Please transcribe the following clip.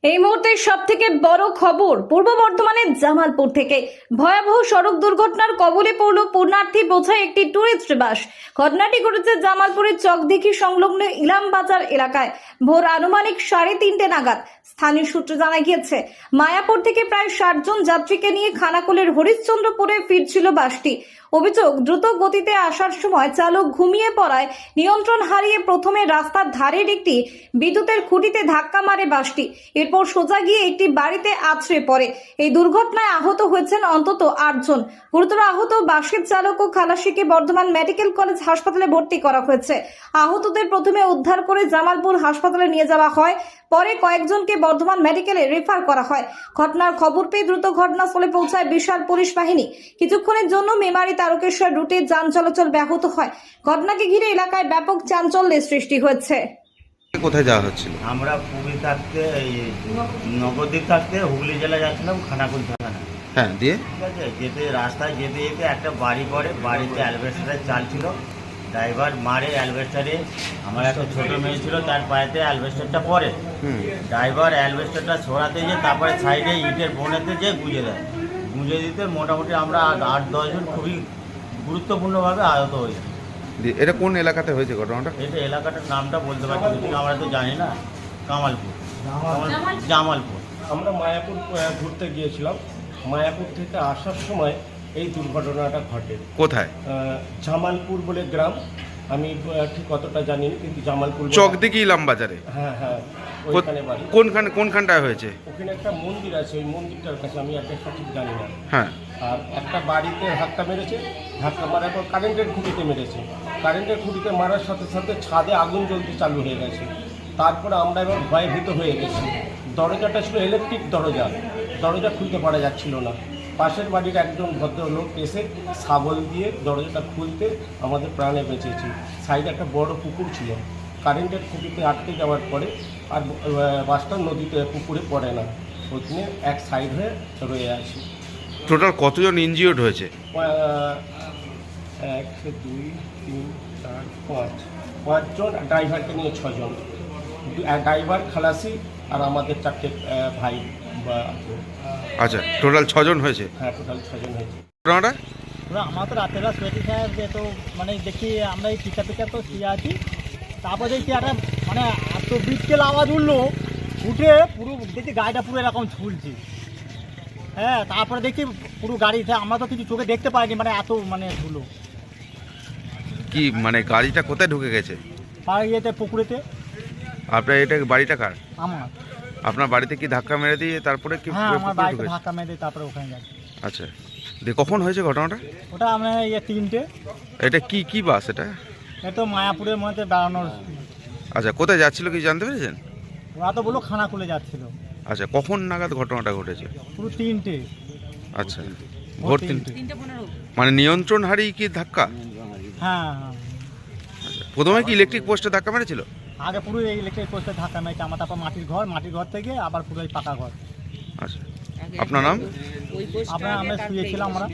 এই মুহূর্তে সবথেকে বড় খবর পূর্ব বর্ধমানের জামালপুর থেকে ভয়াবহ সড়ক দুর্ঘটনার কবলে পড়ল পুণ্যার্থী বোঝাই একটি টুরিস্ট বাস। ঘটনাটি ঘটেছে জামালপুরের চকদিঘি সংলগ্ন ইলাম বাজার এলাকায় ভোর আনুমানিক 3:30 নাগাদ। স্থানীয় সূত্রে জানা গিয়েছে, মায়াপুর থেকে প্রায় 60 জন যাত্রীকে নিয়ে খানাকুলের হরিশ্চন্দ্রপুরে ফিরছিল বাসটি। অভিযোগ, দ্রুত গতিতে আসার সময় চালক ঘুমিয়ে পড়ায় নিয়ন্ত্রণ হারিয়ে প্রথমে রাস্তার ধারের একটি বিদ্যুতের খুঁটিতে ধাক্কা মারে বাসটি। এরপর সোজা গিয়ে একটি বাড়িতে আছড়ে পড়ে। এই দুর্ঘটনায় আহত হয়েছেন অন্তত 8 জন। গুরুতর আহত বাসের চালক ও খালাসিকে বর্ধমান মেডিকেল কলেজ হাসপাতালে ভর্তি করা হয়েছে। আহতদের প্রথমে উদ্ধার করে জামালপুর হাসপাতালে নিয়ে যাওয়া হয়, পরে কয়েকজনকে বর্ধমান মেডিকেলে রেফার করা হয়। ঘটনার খবর পেয়ে দ্রুত ঘটনাস্থলে পৌঁছায় বিশাল পুলিশ বাহিনী। কিছুক্ষণের জন্য মেমারি তারকেশ্বর রুটে যান চলাচল ব্যাহত হয়। ঘটনাকে ঘিরে এলাকায় ব্যাপক চাঞ্চল্যের সৃষ্টি হয়েছে। কোথায় যাওয়া হচ্ছিল? আমরা পুরী থাকতে নবদ্বীপ থাকতে হুগলি জেলা যাচ্ছিলাম খানাকুল থানা। হ্যাঁ, দিয়ে ঠিক আছে, যেতে রাস্তায় যেতে যেতে একটা বাড়ি পড়ে, বাড়িতে অ্যালবেস্টারের চাল ছিল, ড্রাইভার মারে অ্যালবেস্টারে। আমার একটা ছোটো মেয়ে ছিল, তার পায়েতে অ্যালবেস্টারটা পড়ে। ড্রাইভার অ্যালবেস্টারটা সরাতে গিয়ে তারপরে সাইডে ইটের বোনেতে যে গুঁজে দেয়। গুঁজে দিতে মোটামুটি আমরা 8-10 জন খুবই গুরুত্বপূর্ণভাবে আহত হয়েছি। এটা কোন এলাকাতে হয়েছে ঘটনাটা? এটা এলাকাটার নামটা বলতে পারছি না, আমরা তো জানি না। কামালপুর, জামালপুর। আমরা মায়াপুর ঘুরতে গিয়েছিলাম। মায়াপুর থেকে আসার সময় এই দুর্ঘটনাটা ঘটে। কোথায়? জামালপুর বলে গ্রাম, আমি ঠিক কতটা জানি না, কিন্তু জামালপুর চকদিঘি ইলাম বাজারে। হ্যাঁ হ্যাঁ, ওইখানে বাড়ি। কোনখানটায় হয়েছে? ওখানে একটা মন্দির আছে, ওই মন্দিরটার কাছে, আমি একটা সঠিক জানি না। হ্যাঁ, আর একটা বাড়িতে ধাক্কা মেরেছে, ধাক্কা মারার পর কারেন্টের খুঁটিতে মেরেছে। কারেন্টের খুঁটিতে মারার সাথে সাথে ছাদে আগুন জ্বলতে চালু হয়ে গেছে। তারপরে আমরা এবার ভয়ভীত হয়ে গেছি। দরজাটা ছিল ইলেকট্রিক দরজা, দরজা খুলতে পারা যাচ্ছিল না। পাশের বাড়ির একজন ভদ্রলোক এসে শাবল দিয়ে দরজাটা খুলতে আমাদের প্রাণে বেঁচেছি। সাইডে একটা বড় পুকুর ছিল, কারেন্টের খুঁটিতে আটকে যাওয়ার পরে আর বাসটা নদীতে পুকুরে পড়ে না, ওখানে এক সাইড হয়ে রয়ে আছে। টোটাল কতজন ইনজিওর্ড হয়েছে? 1, 2, 3, 4, 5 পাঁচজন, ড্রাইভারকে নিয়ে 6 জন। ড্রাইভার, খালাসি আর আমাদের 4টে ভাই আছে। আচ্ছা, টোটাল 6 জন হয়েছে। হ্যাঁ, টোটাল 6 জন হয়েছে। ঘটনাটা আমার তো রাতেরা সোয়েটি সাহেব যে তো মানে দেখি আমরা এই পিকা তো শুয়ে আছি, তারপর দেখি একটা মানে এত বিটকেল আওয়াজ উঠলো, উঠে পুরো দেখি গাড়িটা পুরো এরকম ঝুলছে। হ্যাঁ, তারপরে দেখি পুরো গাড়িতে, আমরা তো কিছু চোখে দেখতে পাইনি, মানে এত মানে ধুলো। কি মানে গাড়িটা কোথায় ঢুকে গেছে? পাড়া ইয়েতে পুকুরেতে। আপনার এটা বাড়িটা কার? আমার। আপনার বাড়িতে কি ধাক্কা মেরে দিয়ে তারপরে কি হ্যাঁ, আমার পুকুরে বাড়িতে ঢুকেছে? ধাক্কা মেরে দিয়ে তারপরে ওখানে যাচ্ছি। আচ্ছা, দিয়ে কখন হয়েছে ঘটনাটা? ওটা আমরা 3টে। এটা কি বাস এটা? এ তো মায়াপুরের মধ্যে বেড়ানোর। আচ্ছা, কোথায় যাচ্ছিল কি জানতে পেরেছেন? ওরা তো বললো খানাকুলে যাচ্ছিল। আচ্ছা, কখন নাগাদ ঘটনাটা ঘটেছে? পুরো 3টে। আচ্ছা, ভোর 3টে। মানে নিয়ন্ত্রণ হারিয়ে কি ধাক্কা? হ্যাঁ হ্যাঁ, আচ্ছা, প্রথমে কি ইলেকট্রিক পোস্টে ধাক্কা মেরেছিল? আগে পুরো এই ইলেকট্রিক পোস্টে ধাক্কা মেরেছে, আমার তারপর মাটির ঘর থেকে আবার পুরো এই পাকা ঘর। আচ্ছা, আপনার নাম? আমরা শুয়েছিলাম আমরা।